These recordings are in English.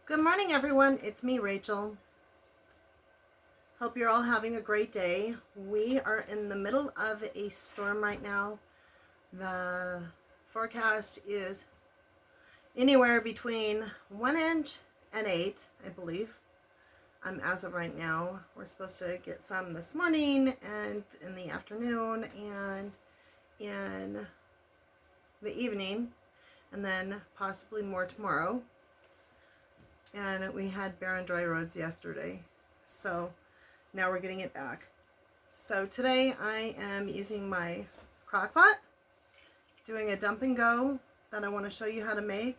Good morning, everyone. It's me, Rachel. Hope you're all having a great day. We are in the middle of a storm right now. The forecast is anywhere between 1 inch and 8, I believe. As of right now, we're supposed to get some this morning and in the afternoon and in the evening, and then possibly more tomorrow. And we had bare and dry roads yesterday, so now we're getting it back. So today I am using my crock pot, doing a dump and go that I want to show you how to make.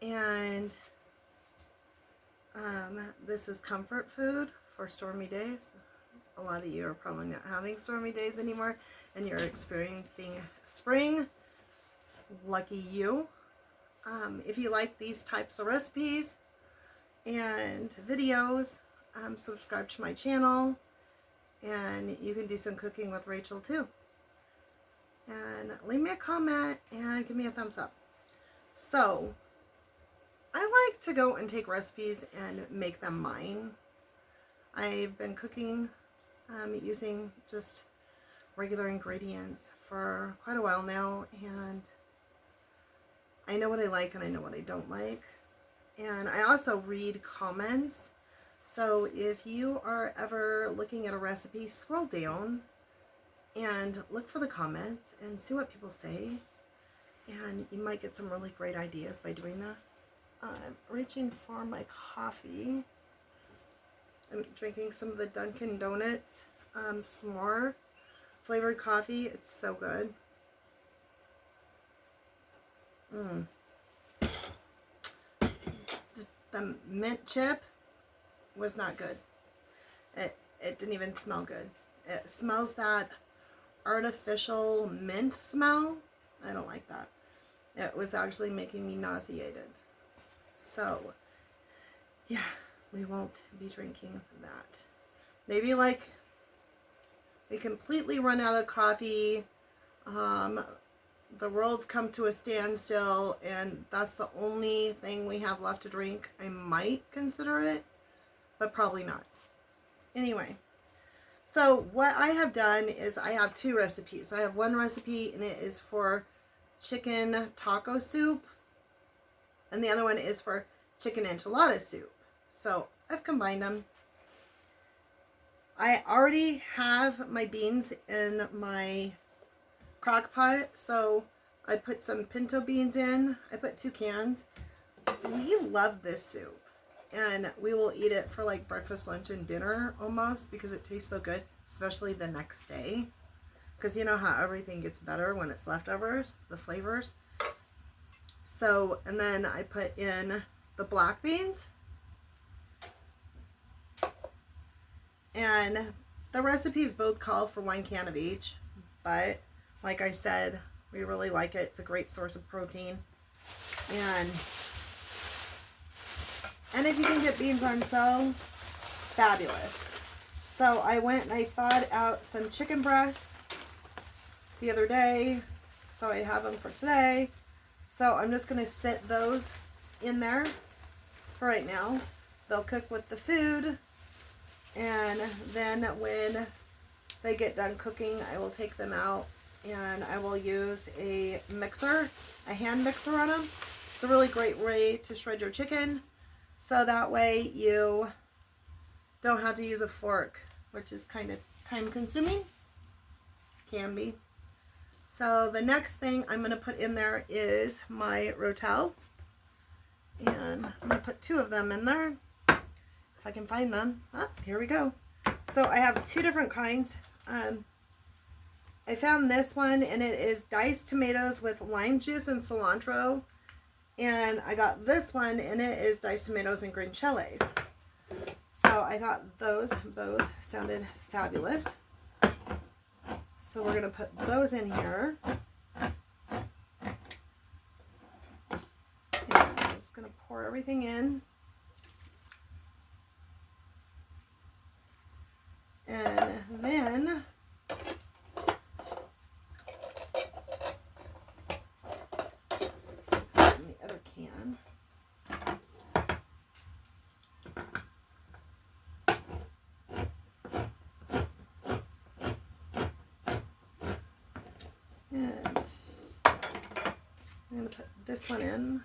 And this is comfort food for stormy days. A lot of you are probably not having stormy days anymore and you're experiencing spring. Lucky you. If you like these types of recipes and videos, subscribe to my channel, and you can do some cooking with Rachel too. And leave me a comment and give me a thumbs up. So I like to go and take recipes and make them mine. I've been cooking using just regular ingredients for quite a while now, and I know what I like and I know what I don't like. And I also read comments. So if you are ever looking at a recipe, scroll down and look for the comments and see what people say. And you might get some really great ideas by doing that. I'm reaching for my coffee. I'm drinking some of the Dunkin Donuts S'more flavored coffee. It's so good. The mint chip was not good. It didn't even smell good. It smells that artificial mint smell. I don't like that. It was actually making me nauseated. So, yeah, we won't be drinking that. Maybe like we completely run out of coffee. The world's come to a standstill and that's the only thing we have left to drink. I might consider it, but probably not. Anyway, so what I have done is I have two recipes. I have one recipe and it is for chicken taco soup, and the other one is for chicken enchilada soup. So I've combined them. I already have my beans in my crock pot, so I put some pinto beans in. I put 2 cans. We love this soup, and we will eat it for like breakfast, lunch, and dinner almost, because it tastes so good, especially the next day, because you know how everything gets better when it's leftovers, the flavors. So, and then I put in the black beans, and the recipes both call for 1 can of each, but like I said, we really like it. It's a great source of protein. And if you can get beans on sale, fabulous. So I went and I thawed out some chicken breasts the other day. So I have them for today. So I'm just going to sit those in there for right now. They'll cook with the food. And then when they get done cooking, I will take them out and I will use a mixer, a hand mixer on them. It's a really great way to shred your chicken, so that way you don't have to use a fork, which is kind of time consuming. Can be. So the next thing I'm going to put in there is my Rotel, and I'm going to put 2 of them in there if I can find them. Here we go. So I have 2 different kinds. I found this one, and it is diced tomatoes with lime juice and cilantro. And I got this one, and it is diced tomatoes and green chilies. So I thought those both sounded fabulous. So we're going to put those in here. And I'm just going to pour everything in. And then the other can. And I'm going to put this one in.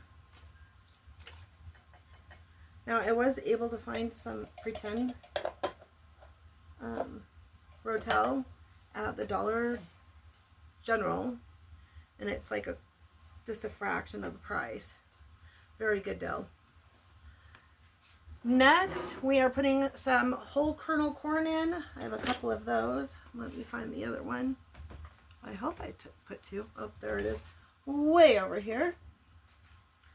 Now I was able to find some pretend Rotel at the Dollar General, and it's like just a fraction of the price. Very good dough. Next, we are putting some whole kernel corn in. I have a couple of those. Let me find the other one. I hope I put two. Oh, there it is. Way over here.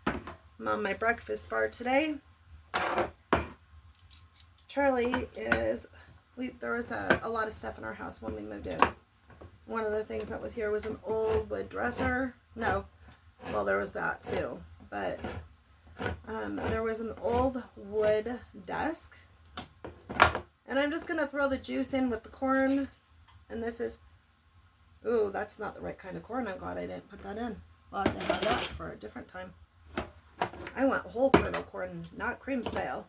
I'm on my breakfast bar today. Charlie is, there was a lot of stuff in our house when we moved in. One of the things that was here was an old wood dresser. No, well, there was that too. But there was an old wood desk. And I'm just going to throw the juice in with the corn. And this is, ooh, that's not the right kind of corn. I'm glad I didn't put that in. I'll have to have that for a different time. I want whole kernel corn, not cream style.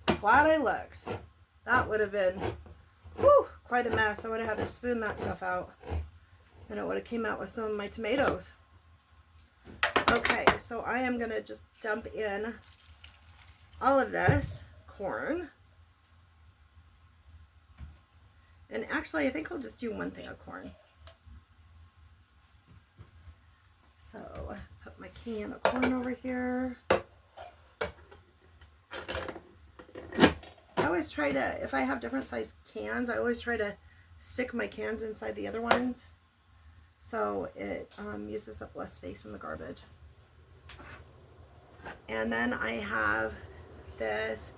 Glad I looked. That would have been, whew, quite a mess. I would have had to spoon that stuff out. And it would have came out with some of my tomatoes. Okay, so I am going to just dump in all of this corn. And actually, I think I'll just do one thing of corn. So, put my can of corn over here. I always try to, if I have different size cans, I always try to stick my cans inside the other ones. So it uses up less space in the garbage. And then I have this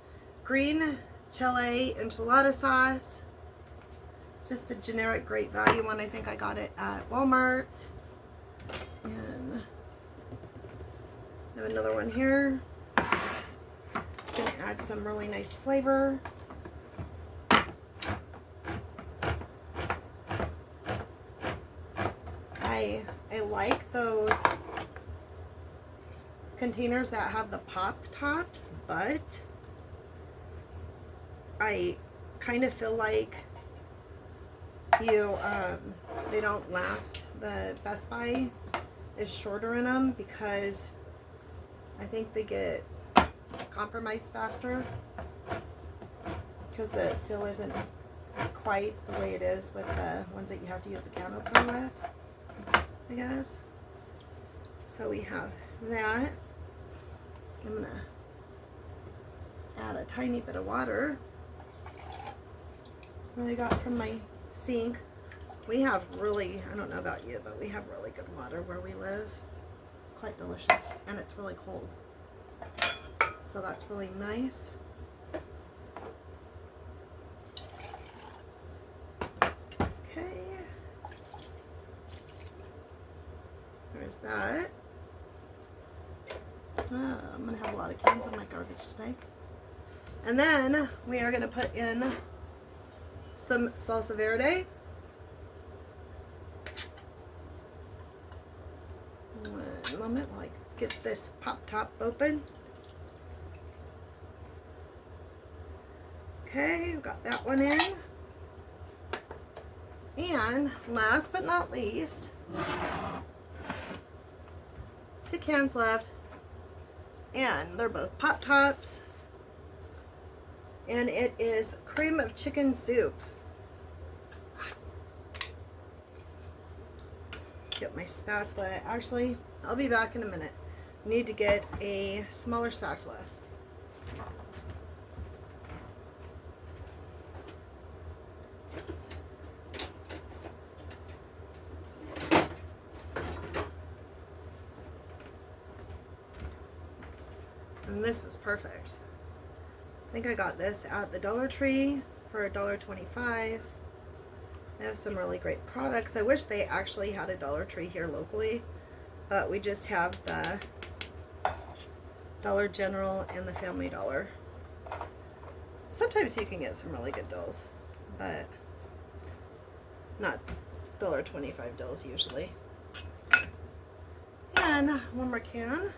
green chile enchilada sauce. It's just a generic great value one. I think I got it at Walmart. And I have another one here. It's going to add some really nice flavor. I like those containers that have the pop tops, but I kind of feel like they don't last. The Best Buy is shorter in them because I think they get compromised faster because the seal isn't quite the way it is with the ones that you have to use the can opener with, I guess. So we have that. I'm going to add a tiny bit of water that I got from my sink. We have really, I don't know about you, but we have really good water where we live. It's quite delicious, and it's really cold. So that's really nice. Okay. There's that. I'm going to have a lot of cans in my garbage today. And then we are going to put in some salsa verde. One moment while I get this pop top open. Okay, we've got that one in. And last but not least, 2 cans left. And they're both pop tops. And it is cream of chicken soup. Get my spatula. Actually, I'll be back in a minute. Need to get a smaller spatula. And this is perfect. I think I got this at the Dollar Tree for $1.25. They have some really great products. I wish they actually had a Dollar Tree here locally, but we just have the Dollar General and the Family Dollar. Sometimes you can get some really good deals, but not $1.25 deals usually. And one more can.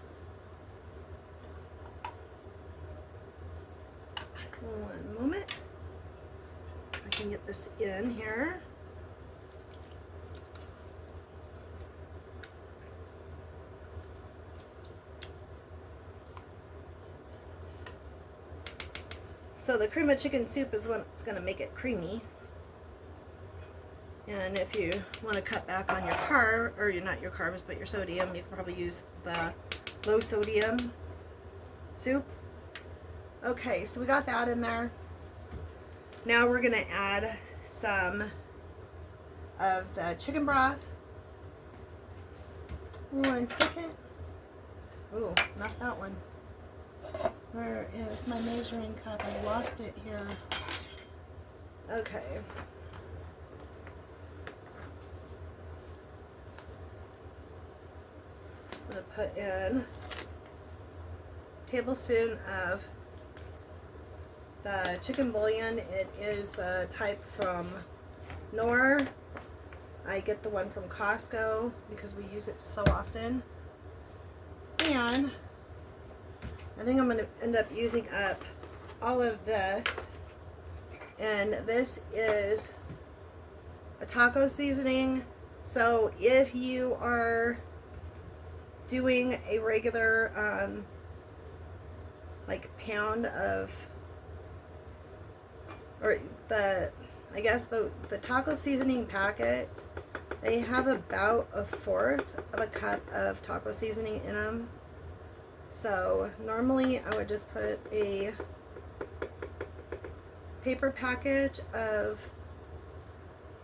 One moment. I can get this in here. So the cream of chicken soup is what's going to make it creamy. And if you want to cut back on your not your carbs, but your sodium, you can probably use the low sodium soup. Okay, so we got that in there. Now we're going to add some of the chicken broth. 1 second. Ooh, not that one. Where is my measuring cup? I lost it here. Okay. I'm going to put in a tablespoon of the chicken bouillon. It is the type from Knorr. I get the one from Costco because we use it so often. And I think I'm going to end up using up all of this. And this is a taco seasoning. So if you are doing a regular like pound of, or I guess the taco seasoning packets, they have about 1/4 of a cup of taco seasoning in them. So normally I would just put a paper package of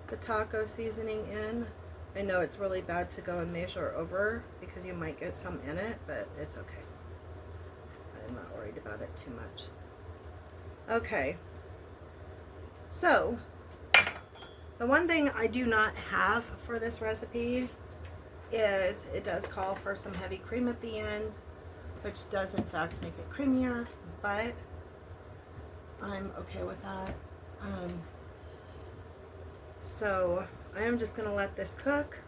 the taco seasoning in. I know it's really bad to go and measure over because you might get some in it, but it's okay. I'm not worried about it too much. Okay. So, the one thing I do not have for this recipe is it does call for some heavy cream at the end, which does in fact make it creamier, but I'm okay with that. So I am just going to let this cook,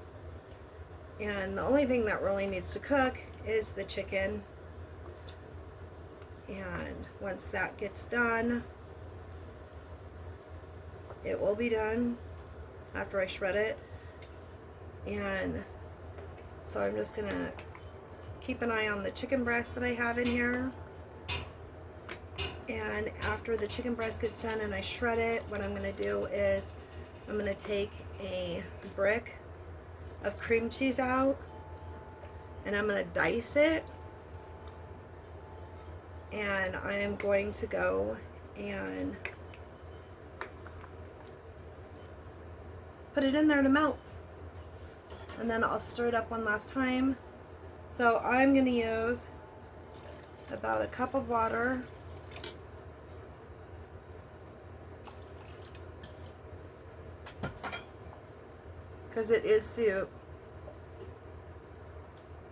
and the only thing that really needs to cook is the chicken. And once that gets done, it will be done after I shred it. And so I'm just going to keep an eye on the chicken breast that I have in here. And after the chicken breast gets done and I shred it, what I'm going to do is I'm going to take a brick of cream cheese out and I'm going to dice it. And I am going to go and put it in there to melt. And then I'll stir it up one last time. So I'm going to use about 1 cup of water. Because it is soup.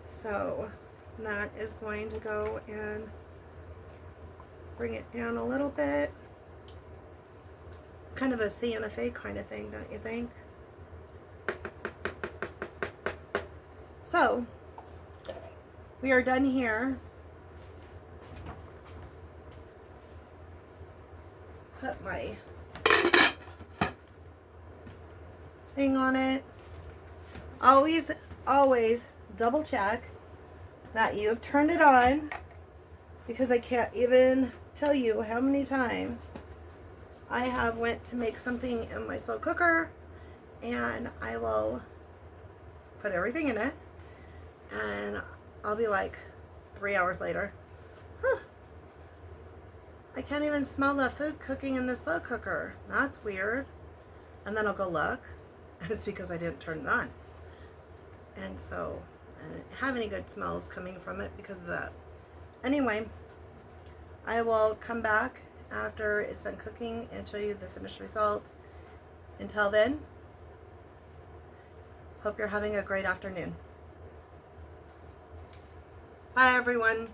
So that is going to go and bring it down a little bit. It's kind of a Santa Fe kind of thing, don't you think? So we are done here. Put my thing on it. Always double check that you have turned it on, because I can't even tell you how many times I have went to make something in my slow cooker and I will put everything in it and I'll be like 3 hours later, I can't even smell the food cooking in the slow cooker. That's weird. And then I'll go look, and it's because I didn't turn it on. And so I didn't have any good smells coming from it because of that. Anyway, I will come back after it's done cooking and show you the finished result. Until then, hope you're having a great afternoon. Bye everyone.